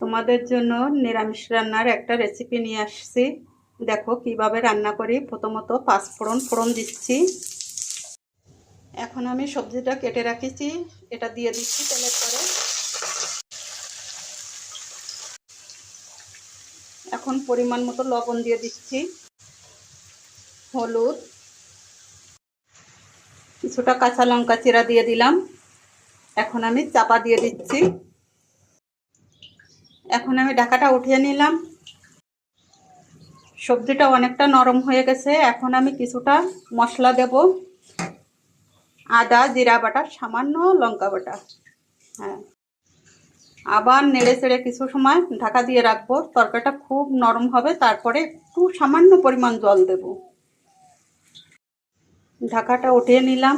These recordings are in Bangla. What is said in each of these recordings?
তোমাদের জন্য নিরামিষ রান্নার একটা রেসিপি নিয়ে আসছি। দেখো কিভাবে রান্না করি। প্রথমত পাঁচফোড়ন দিচ্ছি। এখন আমি সবজিটা কেটে রাখেছি, এটা দিয়ে দিচ্ছি তেলের পরে। এখন পরিমাণ মতো লবণ দিয়ে দিচ্ছি, হলুদ, কিছুটা কাঁচা লঙ্কা চিরা দিয়ে দিলাম। এখন আমি চাপা দিয়ে দিচ্ছি। এখন আমি ঢাকাটা উঠিয়ে নিলাম। সবজিটা অনেকটা নরম হয়ে গেছে। এখন আমি কিছুটা মশলা দেব, আদা জিরা বাটা, সামান্য লঙ্কা বাটা। হ্যাঁ, আবার নেড়ে চেড়ে কিছু সময় ঢাকা দিয়ে রাখবো। তরকারিটা খুব নরম হবে, তারপরে একটু সামান্য পরিমাণ জল দেব। ঢাকাটা উঠিয়ে নিলাম।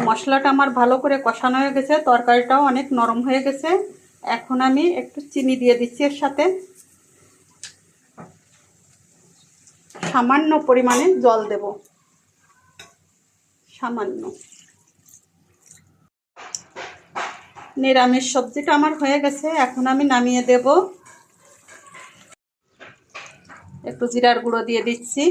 মশলাটা আমার ভালো করে কষানো হয়ে গেছে, তরকারিটাও অনেক নরম হয়ে গেছে। এখন আমি একটু চিনি দিয়ে দিচ্ছি এর সাথে, সামান্য পরিমাণে জল দেব, সামান্য। নিরামিষ সবজিটা আমার হয়ে গেছে, এখন আমি নামিয়ে দেব। একটু জিরার গুঁড়ো দিয়ে দিচ্ছি।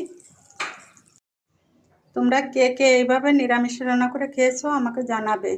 তোমরা কে কে এইভাবে নিরামিষ রান্না করে খেয়েছো আমাকে জানাবে।